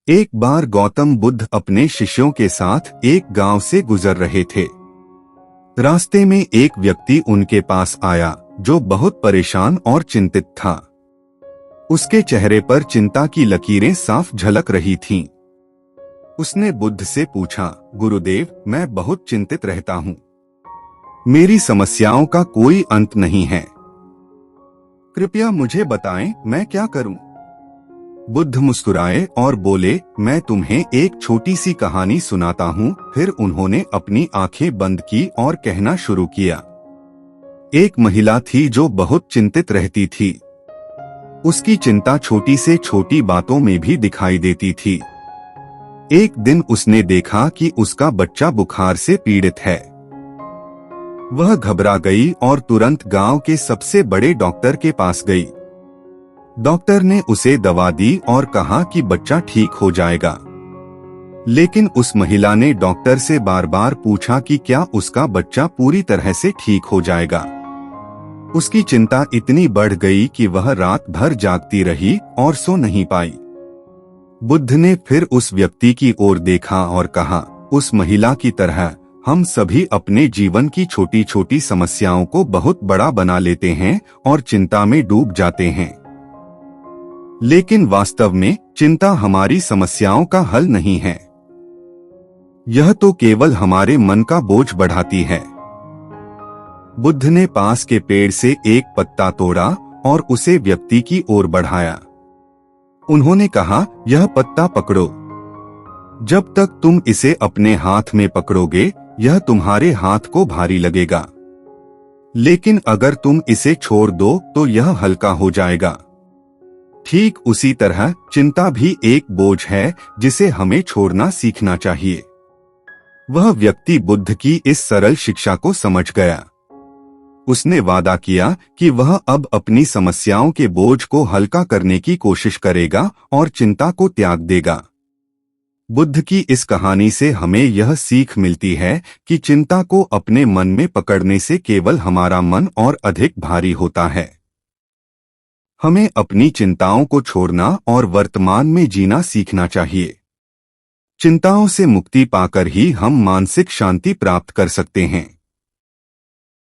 एक बार गौतम बुद्ध अपने शिष्यों के साथ एक गांव से गुजर रहे थे। रास्ते में एक व्यक्ति उनके पास आया जो बहुत परेशान और चिंतित था। उसके चेहरे पर चिंता की लकीरें साफ झलक रही थीं। उसने बुद्ध से पूछा, गुरुदेव, मैं बहुत चिंतित रहता हूँ। मेरी समस्याओं का कोई अंत नहीं है। कृपया मुझे बताएं, मैं क्या करूं? बुद्ध मुस्कुराए और बोले, मैं तुम्हें एक छोटी सी कहानी सुनाता हूँ। फिर उन्होंने अपनी आंखें बंद की और कहना शुरू किया। एक महिला थी जो बहुत चिंतित रहती थी। उसकी चिंता छोटी से छोटी बातों में भी दिखाई देती थी। एक दिन उसने देखा कि उसका बच्चा बुखार से पीड़ित है। वह घबरा गई और तुरंत गांव के सबसे बड़े डॉक्टर के पास गई। डॉक्टर ने उसे दवा दी और कहा कि बच्चा ठीक हो जाएगा। लेकिन उस महिला ने डॉक्टर से बार बार पूछा कि क्या उसका बच्चा पूरी तरह से ठीक हो जाएगा। उसकी चिंता इतनी बढ़ गई कि वह रात भर जागती रही और सो नहीं पाई। बुद्ध ने फिर उस व्यक्ति की ओर देखा और कहा, उस महिला की तरह हम सभी अपने जीवन की छोटी छोटी समस्याओं को बहुत बड़ा बना लेते हैं और चिंता में डूब जाते हैं। लेकिन वास्तव में चिंता हमारी समस्याओं का हल नहीं है। यह तो केवल हमारे मन का बोझ बढ़ाती है। बुद्ध ने पास के पेड़ से एक पत्ता तोड़ा और उसे व्यक्ति की ओर बढ़ाया। उन्होंने कहा, यह पत्ता पकड़ो। जब तक तुम इसे अपने हाथ में पकड़ोगे, यह तुम्हारे हाथ को भारी लगेगा। लेकिन अगर तुम इसे छोड़ दो तो यह हल्का हो जाएगा। ठीक उसी तरह चिंता भी एक बोझ है जिसे हमें छोड़ना सीखना चाहिए। वह व्यक्ति बुद्ध की इस सरल शिक्षा को समझ गया। उसने वादा किया कि वह अब अपनी समस्याओं के बोझ को हल्का करने की कोशिश करेगा और चिंता को त्याग देगा। बुद्ध की इस कहानी से हमें यह सीख मिलती है कि चिंता को अपने मन में पकड़ने से केवल हमारा मन और अधिक भारी होता है। हमें अपनी चिंताओं को छोड़ना और वर्तमान में जीना सीखना चाहिए। चिंताओं से मुक्ति पाकर ही हम मानसिक शांति प्राप्त कर सकते हैं।